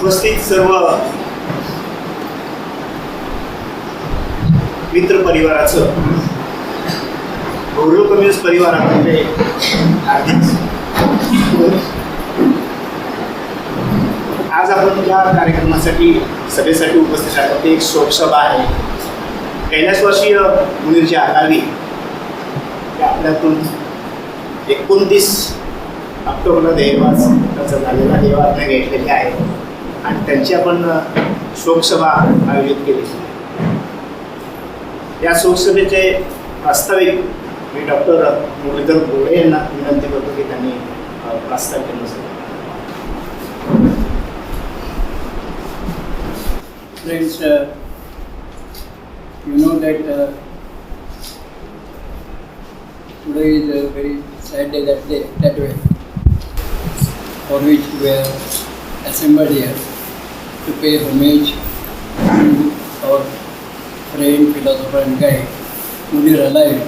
उपस्थित सर्व मित्र परिवाराचं गौरव कम्युनिस्ट परिवारामध्ये हार्दिक आज आपण या कार्यक्रमासाठी सभेसाठी उपस्थित आहोत. एक शोकसभा आहे. कैलासवासीय मुनीरजी आलावी आपल्यातून 29 ऑक्टोबरला देहवास त्याचा झालेला देहवासने घेतलेली आहे आणि त्यांची आपण शोकसभा आयोजित केली. या शोकसभेचे वास्तविक मी डॉक्टर मुरलीधर बोडे यांना विनंती करतो की त्यांनी प्रास्ताविक केलं. Friends, you know that today is a very sad day, that way, for which we are assembled here to pay homage to our friend, philosopher and guide, Muneer Alavi,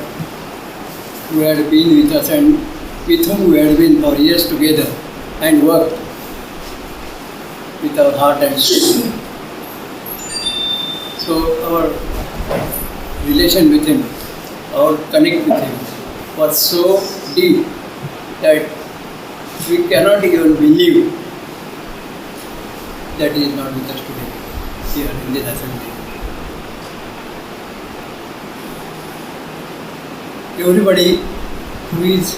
who had been with us and with whom we had been for years together and worked with our heart and soul. So our relation with him, our connect with him was so deep that we cannot even believe that he is not with us today here in this assembly. Everybody who is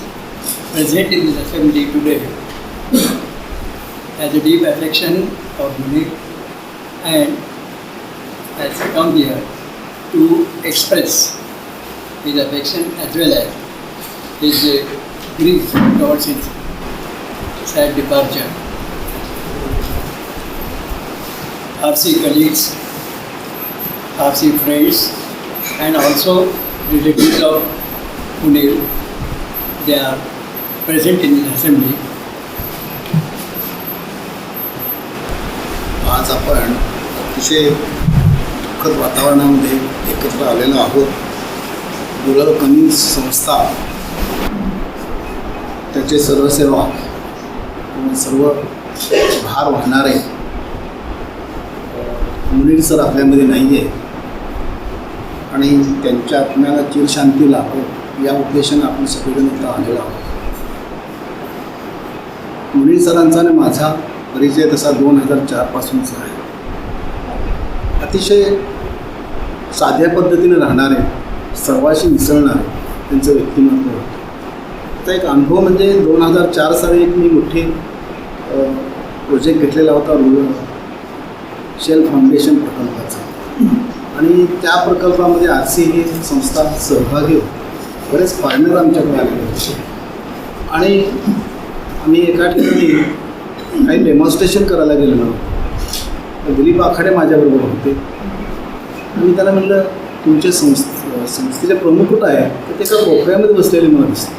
present in this assembly today has a deep affection for Muneer and has come here to express his affection as well as his grief towards his sad departure. RC colleagues, RC friends, and also relatives of Muneer, they are present in the assembly. आज आपण अतिशय दुःखद वातावरणामध्ये एकत्र आलेलो आहोत. Muner communist संस्था त्याचे सर्वसेवक किंवा सर्व भार वाहणारे मुनीर सर आपल्यामध्ये नाही आहे आणि त्यांच्या आत्म्याला चिरशांती लाभो या उद्देशाने आपण सगळेजण इथं आलेलो आहोत. मुनीर सरांचा आणि माझा परिचय तसा 2004 पासूनचा आहे. अतिशय साध्या पद्धतीने राहणारे, सर्वाशी मिसळणारे त्यांचं व्यक्तिमत्व होतं. आता एक अनुभव म्हणजे 2004 साली एक मी मोठी प्रोजेक्ट घेतलेला होता शेल फाउंडेशन प्रकल्पाचा आणि त्या प्रकल्पामध्ये RC ही संस्था सहभागी होती. बरेच पार्टनर आमच्याकडे आलेले होते आणि आम्ही एका ठिकाणी काही डेमॉन्स्ट्रेशन करायला गेलेलो होतो. दिलीप आखाडे माझ्याबरोबर होते. मी त्याला म्हटलं तुमचे संस्थेचे प्रमुख कुठं आहे तर ते एका कोपऱ्यामध्ये बसलेले मला दिसते.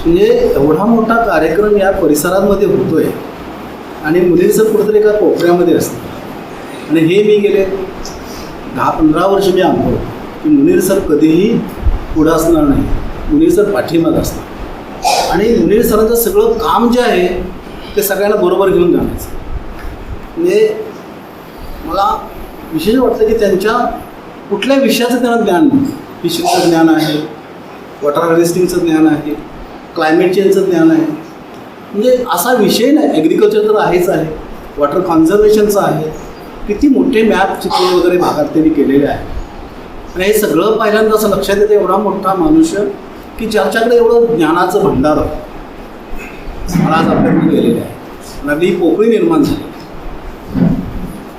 म्हणजे एवढा मोठा कार्यक्रम या परिसरामध्ये होतो आहे आणि मुनीर सर कुठेतरी एका कोपऱ्यामध्ये असतात आणि हे मी गेले 10-15 वर्ष मी अनुभव की मुनीर सर कधीही पुढं असणार नाही, मुनीर सर पाठीमागं असतात आणि मुनीर सरांचं सगळं काम जे आहे ते सगळ्यांना बरोबर घेऊन जाण्याचं. म्हणजे मला विशेष वाटतं की त्यांच्या कुठल्या विषयाचं त्यांना ज्ञान नाही. फिशरीचं ज्ञान आहे, वॉटर हार्वेस्टिंगचं ज्ञान आहे, क्लायमेट चेंजचं ज्ञान आहे. म्हणजे असा विषय नाही. ॲग्रिकल्चर तर आहेच आहे, वॉटर कॉन्झर्वेशनचं आहे. किती मोठे मॅप चित्र वगैरे भागात त्यांनी केलेले आहे आणि हे सगळं पहिल्यांदा असं लक्षात येतं एवढा मोठा मनुष्य की ज्याच्याकडे एवढं ज्ञानाचं भंडार आज आपल्याकडे गेलेले आहे. नवी पोकळी निर्माण झाली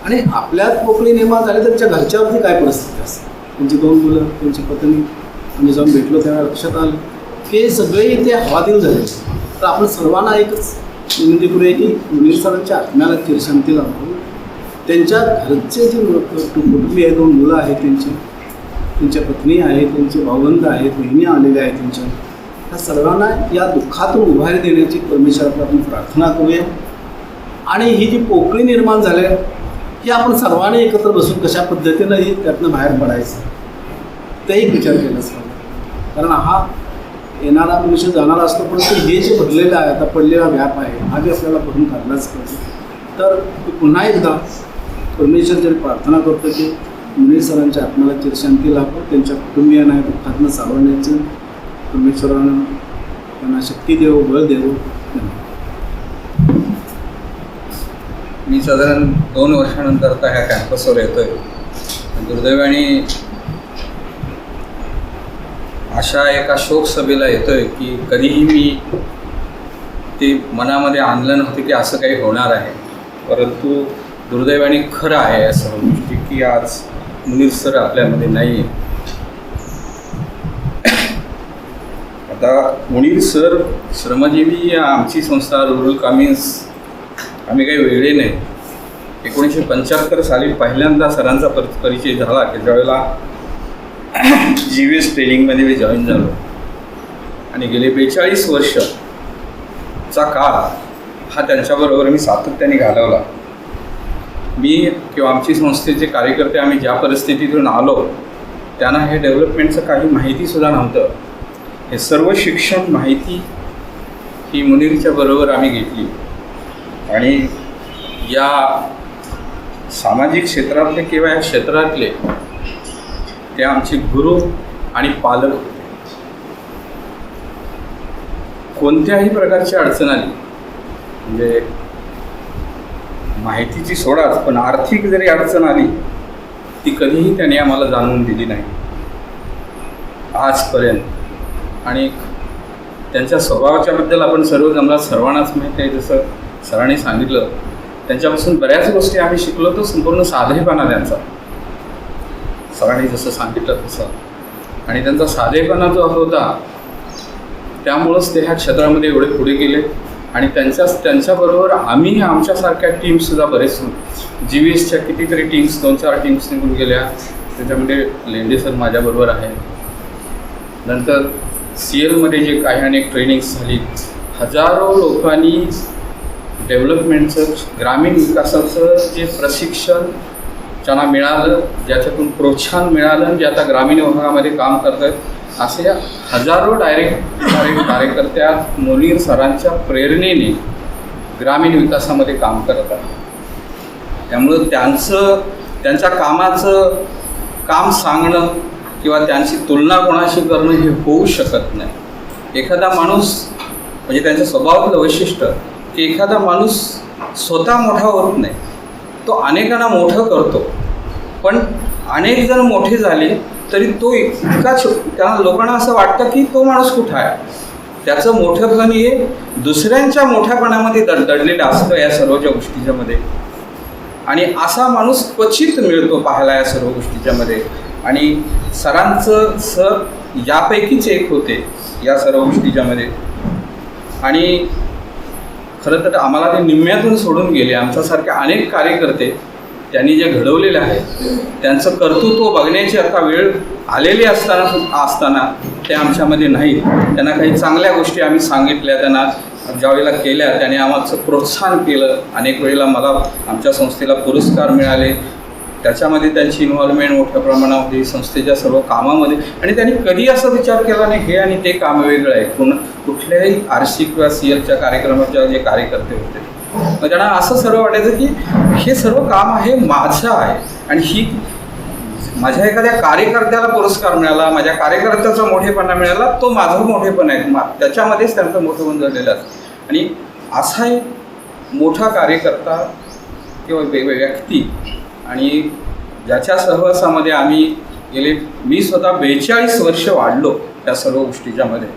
आणि आपल्यात पोकळी निर्माण झाली तर त्यांच्या घरच्यावरती काय परिस्थिती असते. त्यांची 2 मुलं, त्यांची पत्नी. आम्ही जाऊन भेटलो तेव्हा लक्षात आलं की सगळे इथे हवादिल झाले. तर आपण सर्वांना एकच विनंती करूया की मुनीर सरांच्या आत्म्याला चिरशांती लाभो. त्यांच्या घरचे जे कुटुंबी आहे, 2 मुलं आहेत त्यांच्या पत्नी आहेत, त्यांचे भावंड आहेत, बहिणी आलेल्या आहेत त्यांच्या, त्या सर्वांना या दुःखातून उभारी देण्याची परमेश्वराला आपण प्रार्थना करूया. आणि ही जी पोकळी निर्माण झाली ही आपण सर्वांनी एकत्र बसून कशा पद्धतीनं ही त्यातनं बाहेर पडायचं तेही विचार केलाच पाहिजे. कारण हा येणारा मनुष्य जाणारा असतो, परंतु हे जे भरलेलं आहे, आता पडलेला व्याप आहे, हा बी आपल्याला भरून काढलाच पाहिजे. तर मी पुन्हा एकदा परमेश्वरच्या प्रार्थना करतो की मुनीर सरांच्या आत्म्याला चिरशांती लाभो, त्यांच्या कुटुंबियांना दुःखातनं सावरण्याचं परमेश्वरानं त्यांना शक्ती देव, बळ देव. मी साधारण 2 वर्षानंतर आता ह्या कॅम्पसवर येतो आहे. दुर्दैवाने अशा एका शोकसभेला येतो आहे की कधीही मी ते मनामध्ये आणलं नव्हतं की असं काही होणार आहे. परंतु दुर्दैवाने खरं आहे या सर्व गोष्टी की आज मुनीर सर आपल्यामध्ये नाही आहे. आता मुनीर सर श्रमजीवी आमची संस्था रुरल कामिन्स आम्ही काही वेगळे नाही. 1975 साली पहिल्यांदा सरांचा परिचय झाला की ज्यावेळेला GVS ट्रेनिंगमध्ये मी जॉईन झालो आणि गेले 42 वर्षचा काळ हा त्यांच्याबरोबर मी सातत्याने घालवला. मी किंवा आमची संस्थेचे कार्यकर्ते आम्ही ज्या परिस्थितीतून आलो त्यांना हे डेव्हलपमेंटचं काही माहितीसुद्धा नव्हतं. हे सर्व शिक्षण माहिती ही मुनीरच्या बरोबर आम्ही घेतली आणि या सामाजिक क्षेत्रातले किंवा या क्षेत्रातले ते आमचे गुरु आणि पालक होते. कोणत्याही प्रकारची अडचण आली म्हणजे माहितीची सोडाच पण आर्थिक जरी अडचण आली ती कधीही त्यांनी आम्हाला जाणवून दिली नाही आजपर्यंत. आणि त्यांच्या स्वभावाच्याबद्दल आपण सर्वांनाच माहिती आहे. जसं सरांनी सांगितलं त्यांच्यापासून बऱ्याच गोष्टी आम्ही शिकलो. तो संपूर्ण साधेपणा त्यांचा सरांनी जसं सांगितलं तसं आणि त्यांचा साधेपणा जो होता त्यामुळंच ते ह्या क्षेत्रामध्ये एवढे पुढे गेले. आणि त्यांच्याबरोबर आम्ही आमच्यासारख्या टीम्ससुद्धा बरेच GVSच्या कितीतरी टीम्स 2-4 टीम्स निघून गेल्या. त्याच्यामध्ये लेंडे सर माझ्याबरोबर आहे. नंतर CLमध्ये जे काही अनेक ट्रेनिंग्स झाली, हजारो लोकांनी डेव्हलपमेंटचं ग्रामीण विकासाचं जे प्रशिक्षण त्यांना मिळालं, ज्याच्यातून प्रोत्साहन मिळालं, जे आता ग्रामीण भागामध्ये काम करत आहेत असे हजारो डायरेक्ट कार्यकर्त्या मुनीर सरांच्या प्रेरणेने ग्रामीण विकासामध्ये काम करत आहेत. त्यामुळं त्यांच्या कामाचं काम सांगणं किंवा त्यांची तुलना कोणाशी करणं हे होऊ शकत नाही. एखादा माणूस म्हणजे त्यांच्या स्वभावातलं वैशिष्ट्य की एखादा माणूस स्वतः मोठा होत नाही, तो अनेकांना मोठं करतो. पण अनेक जण मोठे झाले तरी तो इतका त्यांना लोकांना असं वाटतं की तो माणूस कुठं आहे. त्याचं मोठेपण हे दुसऱ्यांच्या मोठ्यापणामध्ये दडलेलं असतं या सर्वच्या गोष्टीच्यामध्ये. आणि असा माणूस क्वचित मिळतो पाहायला या सर्व गोष्टीच्यामध्ये. आणि सर यापैकीच एक होते या सर्व गोष्टीच्यामध्ये. आणि खरं तर आम्हाला ते निम्म्यातून सोडून गेले. आमच्यासारखे अनेक कार्यकर्ते त्यांनी जे घडवलेले आहे त्यांचं कर्तृत्व बघण्याची आता वेळ आलेली असताना ते आमच्यामध्ये नाहीत. त्यांना काही चांगल्या गोष्टी आम्ही सांगितल्या, त्यांना ज्यावेळेला केल्या त्याने आम्हाला प्रोत्साहन केलं. अनेक वेळेला मला आमच्या संस्थेला पुरस्कार मिळाले. त्याच्यामध्ये त्यांची इन्व्हॉल्वमेंट मोठ्या प्रमाणामध्ये संस्थेच्या सर्व कामामध्ये. आणि त्यांनी कधी असा विचार केला नाही हे आणि ते काम वेगळं आहे. कुठल्याही RC किंवा CLच्या कार्यक्रमाच्या जे कार्यकर्ते होते मग त्यांना असं सर्व वाटायचं की हे सर्व काम आहे माझं आहे. आणि माझ्या एखाद्या कार्यकर्त्याला पुरस्कार मिळाला, माझ्या कार्यकर्त्याचा मोठेपणा मिळाला, तो माझं मोठेपण आहे. त्याच्यामध्येच त्यांचं मोठं झालेलं असतं. आणि असा एक मोठा कार्यकर्ता किंवा व्यक्ती आणि ज्याच्या सहवासामध्ये आम्ही मी स्वतः 42 वर्ष वाढलो त्या सर्व गोष्टीच्यामध्ये.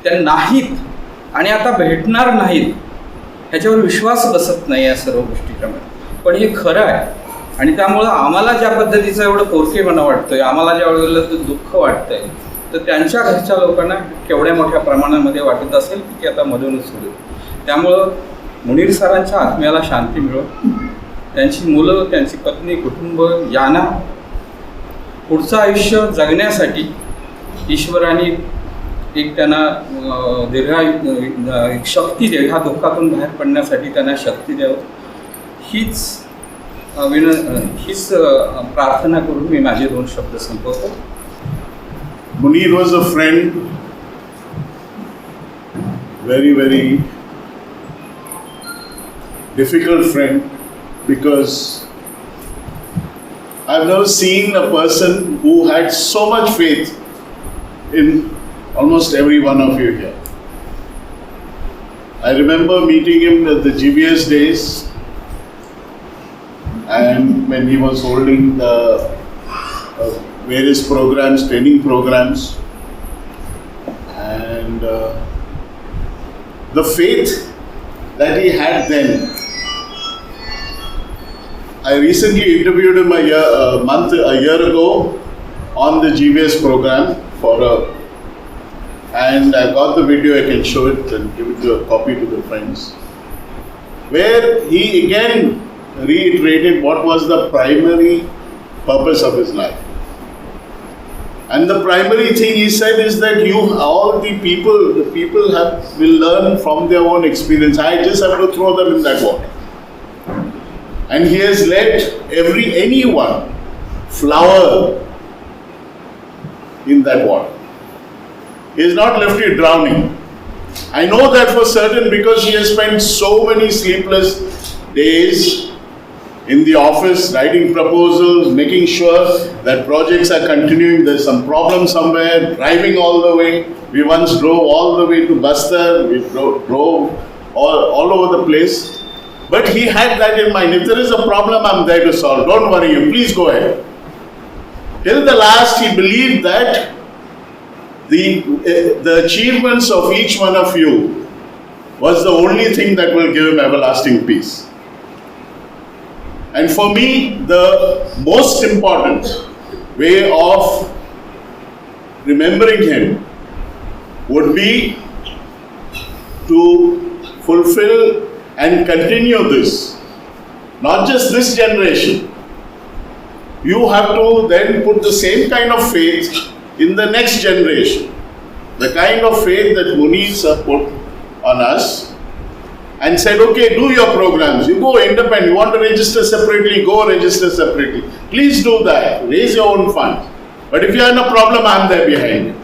त्या नाहीत आणि आता भेटणार नाहीत ह्याच्यावर विश्वास बसत नाही या सर्व गोष्टीच्यामध्ये. पण हे खरं आहे. आणि त्यामुळं आम्हाला ज्या पद्धतीचं एवढं पोरकेपणा वाटतंय, आम्हाला ज्या वेळेला दुःख वाटतंय, तर त्यांच्या घरच्या लोकांना केवढ्या मोठ्या प्रमाणामध्ये वाटत असेल की आता मधूनच सुरू. त्यामुळं मुनीर सरांच्या आत्म्याला शांती मिळो. त्यांची मुलं, त्यांची पत्नी, कुटुंब यांना पुढचं आयुष्य जगण्यासाठी ईश्वराने एक त्यांना एक शक्ती द्यावी, ह्या दुःखातून बाहेर पडण्यासाठी त्यांना शक्ती द्यावं हीच प्रार्थना करून मी माझे 2 शब्द संपवतो. Muneer was a friend, very difficult friend because I've never seen a person who had so much faith in almost every one of you here. I remember meeting him at the GBS days, and when he was holding the various programs, training programs, and the faith that he had then. I recently interviewed him a year ago on the GBS program and I got the video. I can show it and give it a copy to the friends, where he again reiterated what was the primary purpose of his life. And the primary thing he said is that the people will learn from their own experience. I just have to throw them in that water. And he has let anyone flower in that water. He has not left you drowning. I know that for certain because he has spent so many sleepless days in the office, writing proposals, making sure that projects are continuing. There's some problem somewhere, driving all the way. We once drove all the way to Bastar. We drove all over the place. But he had that in mind. If there is a problem, I'm there to solve. Don't worry, you please go ahead. Till the last, he believed that the achievements of each one of you was the only thing that will give him everlasting peace. And for me, the most important way of remembering him would be to fulfill and continue this. Not just this generation. You have to then put the same kind of faith in the next generation. The kind of faith that Muneer put on us and said, okay, do your programs. You go independent. You want to register separately, go register separately. Please do that. Raise your own funds. But if you are in a problem, I'm there behind you.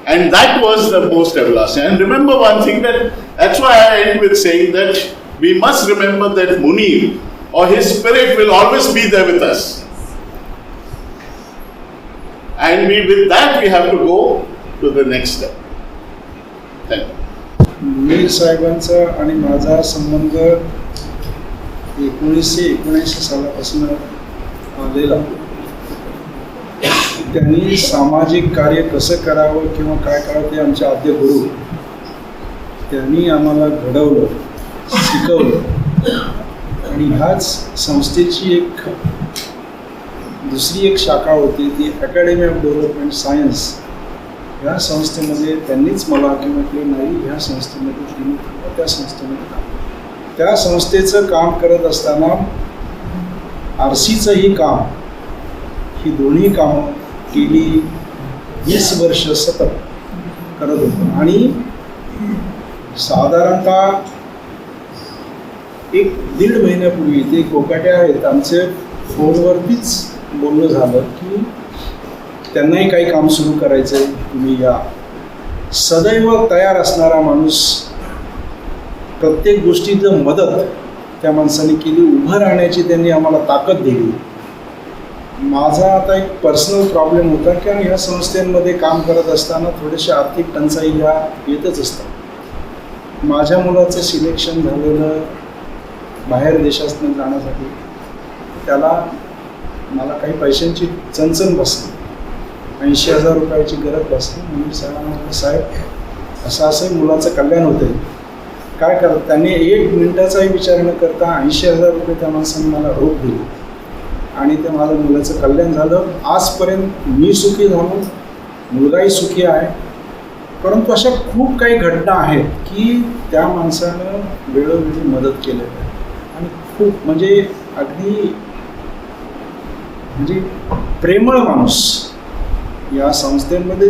And that was the most everlasting. And remember one thing, that's why I end with saying that we must remember that Muneer or his spirit will always be there with us. And with that we have to go to the next step. Thank you. Munir साहेबांचा आणि माझा संबंध 1979 सालापासून आलेला. त्यांनी सामाजिक कार्य कसं करावं किंवा काय करावं ते आमचे आद्य गुरु. त्यांनी आम्हाला घडवलं, शिकवलं आणि ह्याच संस्थेची दुसरी एक शाखा होती ती अकॅडमी ऑफ डेव्हलपमेंट सायन्स. ह्या संस्थेमध्ये त्यांनीच मला म्हटलं नाही ह्या संस्थेमध्ये तुम्ही त्या संस्थेमध्ये काम. त्या संस्थेचं काम करत असताना RCचंही काम, ही दोन्ही कामं गेली 20 वर्ष सतत करत होतो. आणि साधारणतः 1-1.5 महिन्यापूर्वी ते कोकाटे आहेत आमचे फोनवरतीच बोलणं झालं की त्यांनाही काही काम सुरू करायचं आहे, तुम्ही या. सदैव तयार असणारा माणूस, प्रत्येक गोष्टीचं मदत त्या माणसाने केली, उभं राहण्याची त्यांनी आम्हाला ताकद दिली. माझा आता एक पर्सनल प्रॉब्लेम होता की ह्या संस्थेमध्ये काम करत असताना थोडेसे आर्थिक टंचाई ह्या येतच असतात. माझ्या मुलाचं सिलेक्शन झालेलं बाहेर देशातून जाण्यासाठी, त्याला मला काही पैशांची चणचण बसली, 80,000 रुपयाची गरज बसली. म्हणून साहेब असं मुलाचं कल्याण होतं आहे, काय करत. त्यांनी 1 मिनिटाचाही विचार न करता 80,000 रुपये त्या माणसाने मला रोख दिली आणि ते माझ्या मुलाचं कल्याण झालं. आजपर्यंत मी सुखी झालो, मुलगाही सुखी आहे. परंतु अशा खूप काही घटना आहेत की त्या माणसानं वेळोवेळी मदत केलेली आहे आणि खूप अगदी प्रेमळ माणूस. या संस्थेमध्ये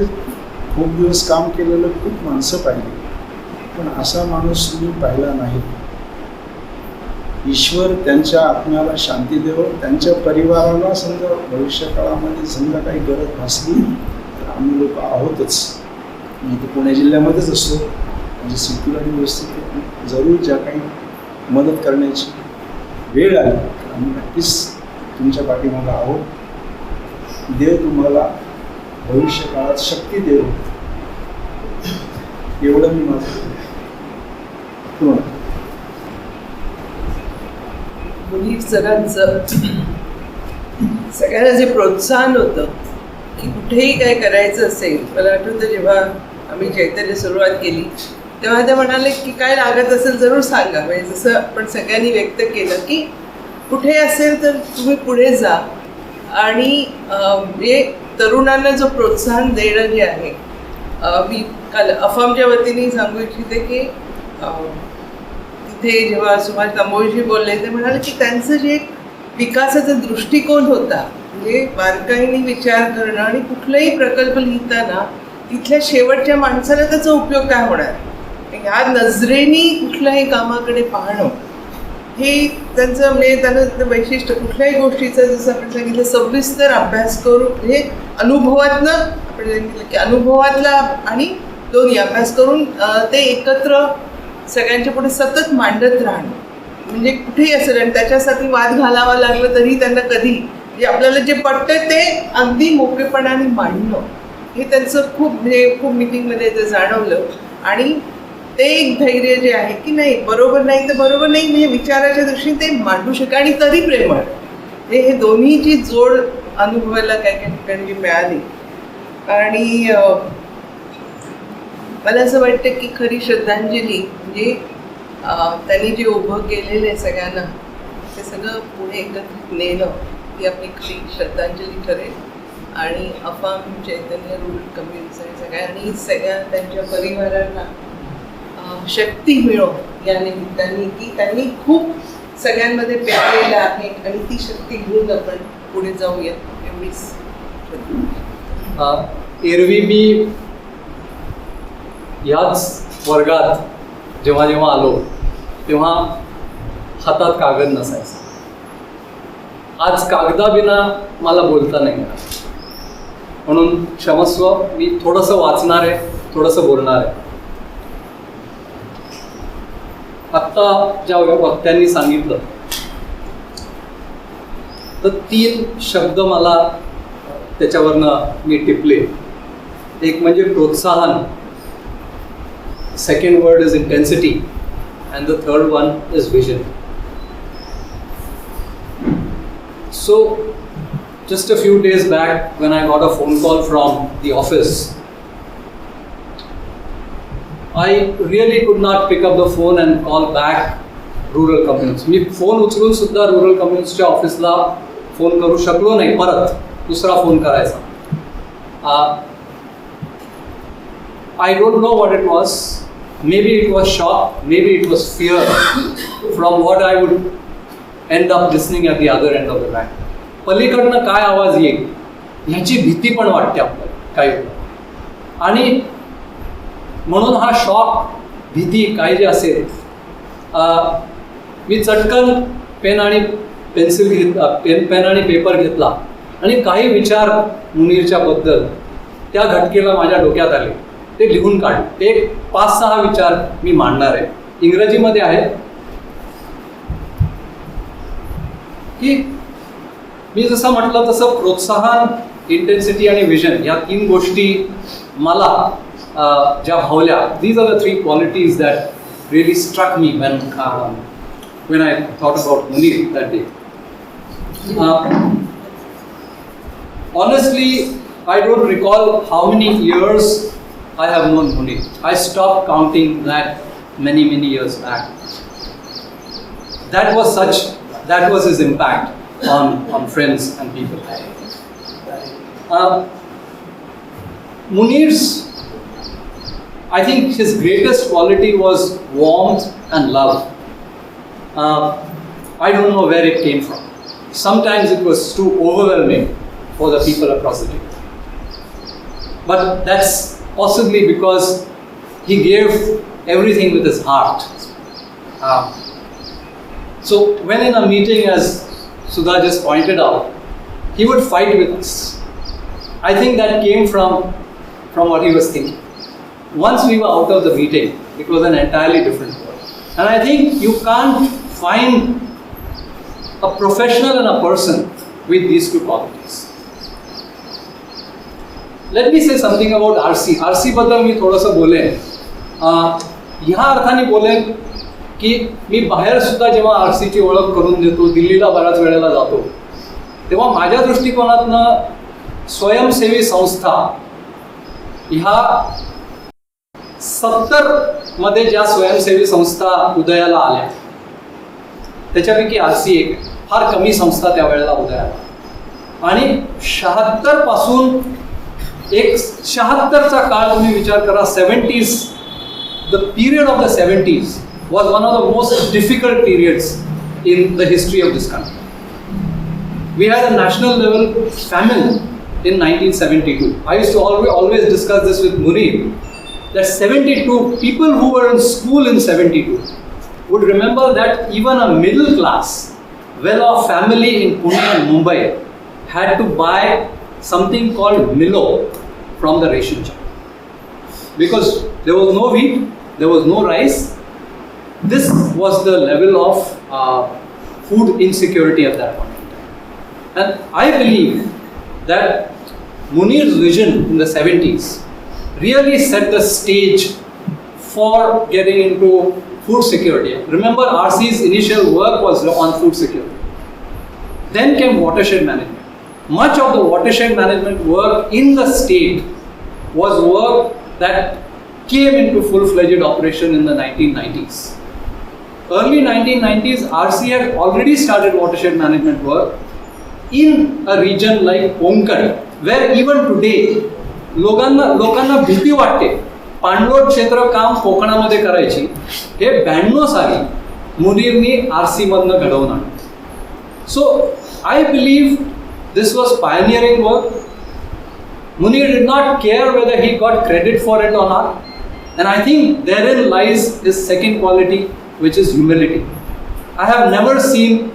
खूप दिवस काम केलेलं खूप माणसं पाहिली, पण असा माणूस मी पाहिला नाही. ईश्वर त्यांच्या आत्म्याला शांती देव. त्यांच्या परिवाराला समजा भविष्य काळामध्ये समजा काही गरज भासली तर आम्ही लोक आहोतच. मी तर पुणे जिल्ह्यामध्येच असतो, सिक्युरिटी व्यवस्थित जरूर ज्या काही मदत करण्याची वेळ आली तर आम्ही नक्कीच तुमच्या पाठीमागे आहोत. देव तुम्हाला भविष्य काळात शक्ती देव, एवढं मी माझं पूर्ण. मुनीर सरांचं सगळ्यांना जे प्रोत्साहन होतं की कुठेही काय करायचं असेल, मला आठवतं जेव्हा आम्ही चैतन्य सुरुवात केली तेव्हा ते म्हणाले की काय लागत असेल जरूर सांगा. म्हणजे जसं आपण सगळ्यांनी व्यक्त केलं की कुठे असेल तर तुम्ही पुढे जा. आणि म्हणजे तरुणांना जो प्रोत्साहन देणं जे आहे, मी काल अफामच्या वतीने सांगू इच्छिते की तिथे जेव्हा सुभाष तांबोळीजी बोलले ते म्हणाले की त्यांचं जे विकासाचा दृष्टिकोन होता, म्हणजे बारकाईने विचार करणं आणि कुठलाही प्रकल्प लिहिताना तिथल्या शेवटच्या माणसाला त्याचा उपयोग काय होणार, ह्या नजरेने कुठल्याही कामाकडे पाहणं हे त्यांचं म्हणजे त्यांचं वैशिष्ट्य. कुठल्याही गोष्टीचं जसं आपण सांगितलं सविस्तर अभ्यास करून, म्हणजे अनुभवातनं आपण सांगितलं की अनुभवातला आणि दोन्ही अभ्यास करून ते एकत्र सगळ्यांच्या पुढे सतत मांडत राहणं. म्हणजे कुठेही असेल आणि त्याच्यासाठी वाद घालावा लागलं तरी त्यांना कधी म्हणजे आपल्याला जे पटतं ते अगदी मोकळेपणाने मांडणं हे त्यांचं खूप म्हणजे खूप मिटिंगमध्ये ते जाणवलं. आणि ते एक धैर्य जे आहे की नाही बरोबर नाही तर बरोबर नाही म्हणजे विचाराच्या दृष्टीने ते मांडू शका आणि तरी प्रेमळ, हे दोन्हीची जोड अनुभवायला काय काही ठिकाणी मिळाली. आणि मला असं वाटतं की खरी श्रद्धांजली म्हणजे त्यांनी जे उभं केलेलं आहे सगळ्यांना ते सगळं पुढे एकत्रित नेणं ही आपली खरी श्रद्धांजली ठरेल. आणि अफाम चैतन्य रूरल कम्युनिटी सगळ्यांनी सगळ्या त्यांच्या परिवारांना शक्ती मिळो या निमित्ताने की त्यांनी खूप सगळ्यांमध्ये पेरलेलं आहे आणि ती शक्ती घेऊन आपण पुढे जाऊया एवढीच. एरवी मी याच वर्गात जेव्हा जेव्हा आलो तेव्हा हातात कागद नसायचा. आज कागदाबिना मला बोलता नाही येणार, म्हणून क्षमस्व, मी थोडंसं वाचणार आहे, थोडंसं बोलणार आहे. आत्ता ज्या वक्त्यांनी सांगितलं तर 3 शब्द मला त्याच्यावरनं मी टिपले. एक म्हणजे प्रोत्साहन, second word is intensity, and the third one is vision. So just a few days back when I got a phone call from the office, I really could not pick up the phone and call back rural communities. Me phone उचलून सुद्धा rural कम्युनिटीच्या ऑफिसला phone करू शकलो नाही, परत दुसरा phone करायचा. I don't know what it was. Maybe it was shock, maybe it was fear from what I would end up listening at the other end of the line. पलीकडनं काय आवाज येईल ह्याची भीती पण वाटते आपल्याला काही. आणि म्हणून हा शॉक, भीती काय जे असेल, मी चटकन पेन आणि पेपर घेतला आणि काही विचार मुनीरच्या बद्दल त्या घटकेला माझ्या डोक्यात आले, ते लिहून काढले. ते 5-6 विचार मी मांडणार आहे, इंग्रजीमध्ये आहे. की मी जसं म्हटलं तसं प्रोत्साहन, इंटेन्सिटी आणि विजन या 3 गोष्टी मला ज्या भावल्या. These are the 3 qualities that really struck me when I thought about Muneer that day. Honestly, I don't recall how many years I have known Muneer. I stopped counting that many years back. That was his impact on friends and people. Muneer's, I think his greatest quality was warmth and love. I don't know where it came from. Sometimes it was too overwhelming for the people across the table. But that's possibly because he gave everything with his heart. So when in a meeting, as Sudha just pointed out, he would fight with us. I think that came from what he was thinking. Once we were out of the meeting, it was an entirely different world. And I think you can't find a professional and a person with these two qualities. Let me say something about RC. RC बद्दल मी थोडंसं बोलेन. ह्या अर्थाने बोलेन की मी बाहेर सुद्धा जेव्हा RCची ओळख करून देतो, दिल्लीला बऱ्याच वेळेला जातो, तेव्हा माझ्या दृष्टिकोनातनं स्वयंसेवी संस्था ह्या 70 मध्ये ज्या स्वयंसेवी संस्था उदयाला आल्या त्याच्यापैकी RC एक फार कमी संस्था त्यावेळेला उदयाला. आणि 76 पासून एक 76चा काळ तुम्ही विचार करा. 70s, the period of the 70s was one of the most difficult periods in the history of this country. We had a national level famine in 1972. I used to always discuss this with Muneer, that 72 people who were in school in 72 would remember that even a middle class, well-off family in Pune and Mumbai had to buy something called Milo from the ration shop. Because there was no wheat, there was no rice. This was the level of food insecurity at that point in time. And I believe that Muneer's vision in the 70s really set the stage for getting into food security. Remember, RC's initial work was on food security. Then came watershed management. Much of the watershed management work in the state was work that came into full-fledged operation in the 1990s. Early 1990s, RC had already started watershed management work in a region like Konkan, where even today लोकांना भीती वाटते पाणलोट क्षेत्र काम कोकणामध्ये करायची. हे 92 साली मुनीरनी RC मधनं घडवून आणलं. So I believe this was pioneering work. Muneer did not care whether he got credit for it or not. And I think therein lies his second quality, which is humility. I have never seen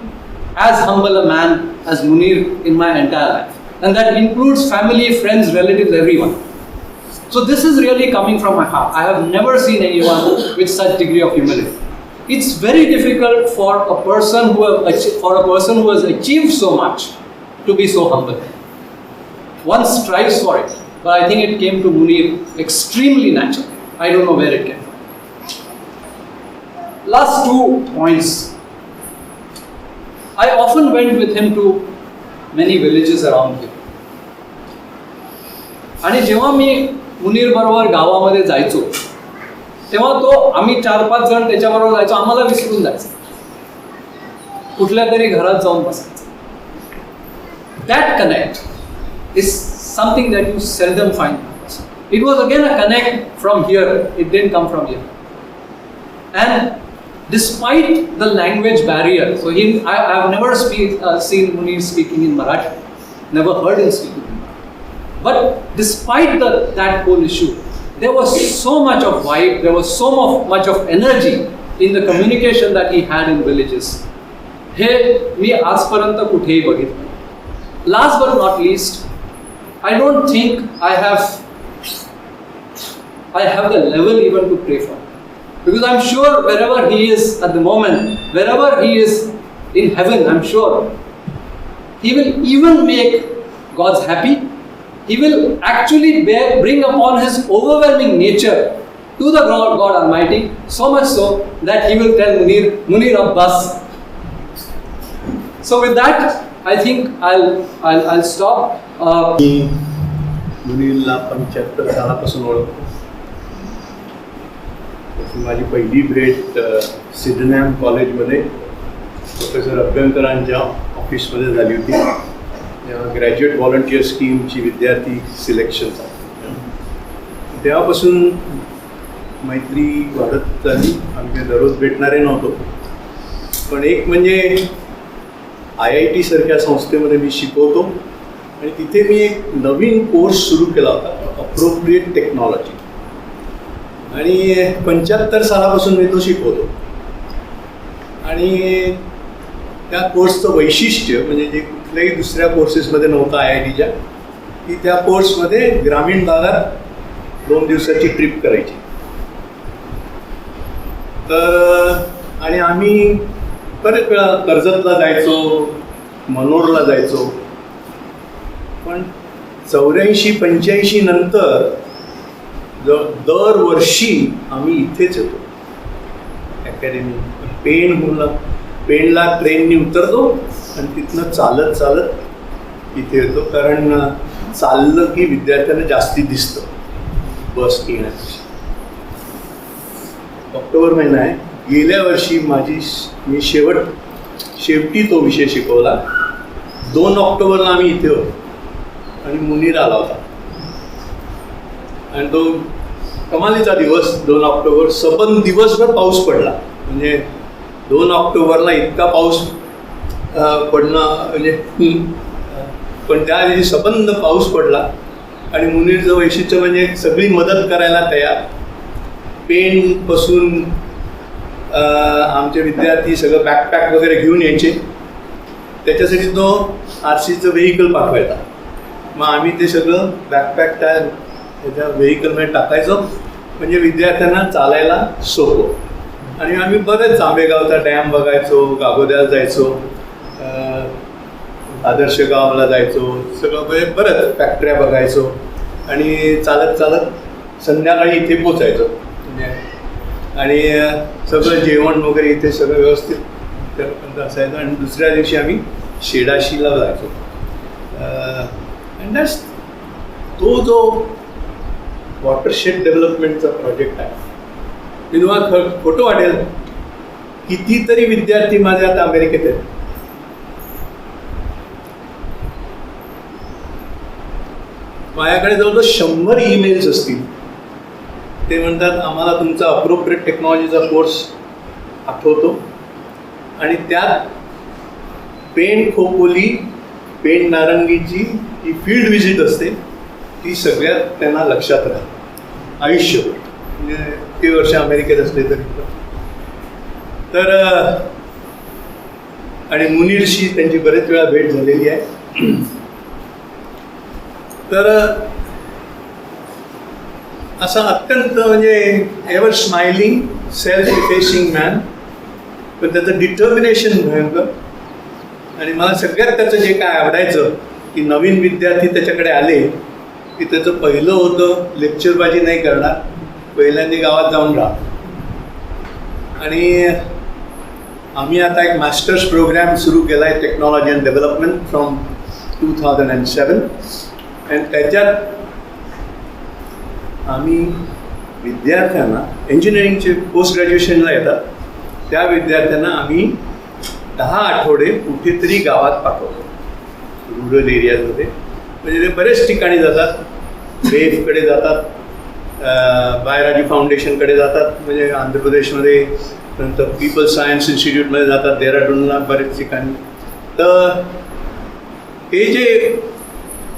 as humble a man as Muneer in my entire life. And that includes family, friends, relatives, everyone. So this is really coming from my heart. I have never seen anyone with such degree of humility. It's very difficult for a person who has achieved so much to be so humble. One strives for it, but I think it came to Muneer extremely natural. I don't know where it came from. Last 2 points. I often went with him to many villages around here. आणि जेव्हा मी मुनीर बरोबर गावामध्ये जायचो तेव्हा तो आम्ही 4-5 जण त्याच्याबरोबर जायचो. आम्हाला विसरून जायचं, कुठल्या तरी घरात जाऊन बसायचं. That connect is something that you seldom find. It was again a connect from here. It didn't come from here. And despite the language barrier, so I have never seen Muneer speaking in Marathi, never heard him speaking in Marathi. But despite that whole issue, there was so much of vibe, there was so much of energy in the communication that he had in villages. हे मी आजपर्यंत कुठेही बघितलं. Last but not least, I don't think I have the level even to pray for him. Because I'm sure wherever he is at the moment, wherever he is in heaven, I'm sure he will even make God's happy. He will actually bring upon his overwhelming nature to the God Almighty, so much so that he will tell Muneer Abbas. So with that, I think I'll stop. मुनीरला 75 सालापासून ओळखतो. माझी पहिली भेट सिडनॅम कॉलेजमध्ये professor अभ्यंकरांच्या ऑफिसमध्ये झाली होती. Graduate volunteer स्कीमची विद्यार्थी सिलेक्शन झाली. तेव्हापासून मैत्री वाढत झाली. आम्ही दररोज भेटणारे नव्हतो, पण एक म्हणजे IIT सारख्या संस्थेमध्ये मी शिकवतो आणि तिथे मी एक नवीन कोर्स सुरू केला होता, अप्रोप्रिएट टेक्नॉलॉजी. आणि 75 सालापासून मी तो शिकवतो. आणि त्या कोर्सचं वैशिष्ट्य म्हणजे जे कुठल्याही दुसऱ्या कोर्सेसमध्ये नव्हतं IITच्या, की त्या कोर्समध्ये ग्रामीण भागात 2 दिवसाची ट्रिप करायची. तर आणि आम्ही बरेच वेळा कर्जतला जायचो, मनोरला जायचो. पण 84-85 नंतर दरवर्षी आम्ही इथेच येतो अकॅडमी. पेणला ट्रेननी उतरतो आणि तिथनं चालत चालत इथे येतो, कारण चाललं की विद्यार्थ्यांना जास्ती दिसतं बस येण्यापेक्षा. ऑक्टोबर महिना आहे. गेल्या वर्षी मी शेवटी तो विषय शिकवला. 2 ऑक्टोबरला आम्ही इथे होतो आणि मुनीर आला होता. आणि तो कमालीचा दिवस 2 ऑक्टोबर. सबंध दिवसभर पाऊस पडला. म्हणजे 2 ऑक्टोबरला इतका पाऊस पडणं म्हणजे पण त्या दिवशी सबंध पाऊस पडला. आणि मुनीरचं वैशिष्ट्य म्हणजे सगळी मदत करायला तयार. पेनपासून आमचे विद्यार्थी सगळं बॅकपॅक वगैरे घेऊन यायचे. त्याच्यासाठी तो RCचं व्हेकल पाठवायचा. मग आम्ही ते सगळं बॅकपॅक त्याच्या व्हेकलमध्ये टाकायचो, म्हणजे विद्यार्थ्यांना चालायला सोपं. आणि आम्ही बरेच आंबेगावचा डॅम बघायचो, गागोद्याला जायचो, आदर्श गावाला जायचो, सगळं बरंच फॅक्टऱ्या बघायचो. आणि चालत चालत संध्याकाळी इथे पोचायचो. आणि सगळं जेवण वगैरे इथे सगळं व्यवस्थित असायचं. आणि दुसऱ्या दिवशी आम्ही शेडाशीला जायचो. अँड दॅट्स तो जो वॉटरशेड डेव्हलपमेंटचा प्रोजेक्ट आहे. मी तुम्हाला खोटं वाटेल, कितीतरी विद्यार्थी माझे आता अमेरिकेत आहेत. माझ्याकडे जवळजवळ 100 ईमेल्स असतील. ते म्हणतात आम्हाला तुमचा अप्रोप्रिएट टेक्नॉलॉजीचा कोर्स आठवतो. आणि त्यात पेण खोपोली, पेण नारंगीची ही फील्ड व्हिजिट असते, ती सगळ्यात त्यांना लक्षात राहते आयुष्यभर. म्हणजे ते वर्ष अमेरिकेत असले तरी. तर आणि मुनीरशी त्यांची बरेच वेळा भेट झालेली आहे. तर असा अत्यंत म्हणजे ever smiling, self effacing man, पण त्याचं डिटर्मिनेशन भयंकर. आणि मला सगळ्यात त्याचं जे काय आवडायचं की नवीन विद्यार्थी त्याच्याकडे आले की त्याचं पहिलं होतं लेक्चरबाजी नाही करणार, पहिल्यांदा गावात जाऊन राहा. आणि आम्ही आता एक मास्टर्स प्रोग्राम सुरू केला आहे टेक्नॉलॉजी अँड डेव्हलपमेंट फ्रॉम 2007. आणि त्याच्यात आम्ही विद्यार्थ्यांना इंजिनिअरिंगचे पोस्ट ग्रॅज्युएशनला येतात त्या विद्यार्थ्यांना आम्ही 10 आठवडे कुठेतरी गावात पाठवतो, रुरल एरियाजमध्ये. म्हणजे ते बरेच ठिकाणी जातात. बेफकडे जातात, बायराजी फाउंडेशनकडे जातात, म्हणजे आंध्र प्रदेशमध्ये. नंतर पीपल सायन्स इन्स्टिट्यूटमध्ये जातात, देहरादूनला, बरेच ठिकाणी. तर हे जे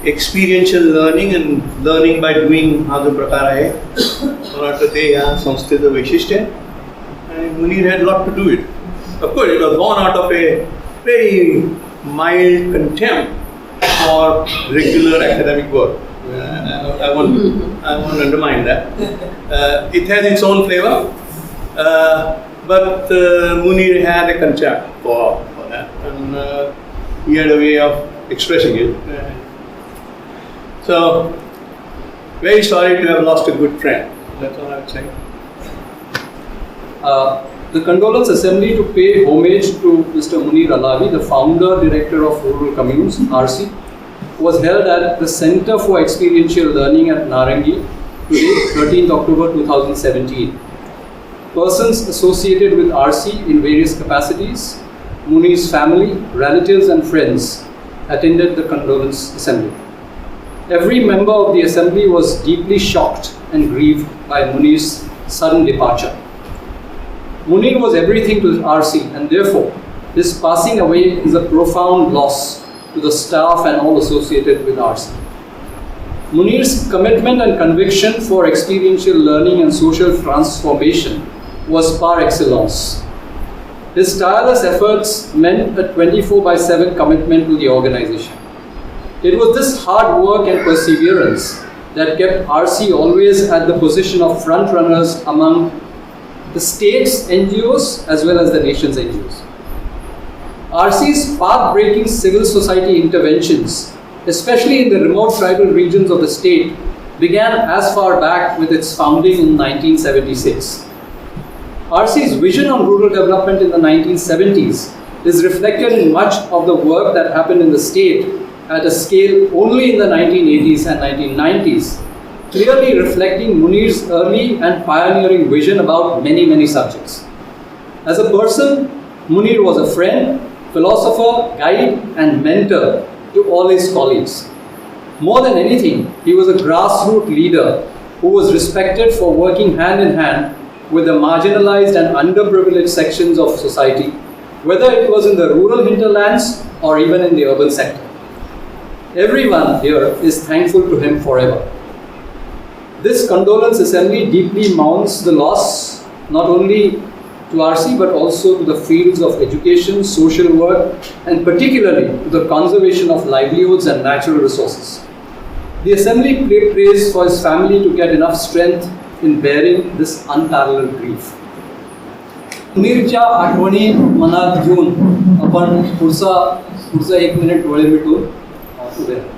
experiential learning and learning by doing हा जो प्रकार आहे, मला वाटतं ते या संस्थेचं वैशिष्ट्य आहे. आणि Munir had lot to do it. Of course it was born out of a very mild contempt for regular academic work. I won't undermine that. It has its own flavor, but Muneer had a concept for that, and he had a way of expressing it. So, very sorry to have lost a good friend. That's all I would say. The Condolence Assembly to pay homage to Mr. Muneer Alavi, the founder, director of Rural Communes, RC, was held at the Center for Experiential Learning at Narangi today, 13th October 2017. Persons associated with RC in various capacities, Muneer's family, relatives and friends attended the Condolence Assembly. Every member of the assembly was deeply shocked and grieved by Muneer's sudden departure. Muneer was everything to RC, and therefore his passing away is a profound loss to the staff and all associated with RC. Muneer's commitment and conviction for experiential learning and social transformation was par excellence. His tireless efforts meant a 24/7 commitment to the organization. It was this hard work and perseverance that kept RC always at the position of front runners among the state's NGOs as well as the nation's NGOs. RC's path-breaking civil society interventions, especially in the remote tribal regions of the state, began as far back with its founding in 1976. RC's vision on rural development in the 1970s is reflected in much of the work that happened in the state at a scale only in the 1980s and 1990s, clearly reflecting Muneer's early and pioneering vision about many subjects. As a person, Muneer was a friend, philosopher, guide, and mentor to all his colleagues. More than anything, he was a grassroots leader who was respected for working hand in hand with the marginalized and underprivileged sections of society, whether it was in the rural hinterlands or even in the urban sector. Everyone here is thankful to him forever. This condolence assembly deeply mourns the loss not only to RC but also to the fields of education, social work, and particularly to the conservation of livelihoods and natural resources. The assembly prays for his family to get enough strength in bearing this unparalleled grief. मुनीरच्या आठवणी मनात घेऊन आपण पुढचा 1 minute डोळे मिटून उभे राहू.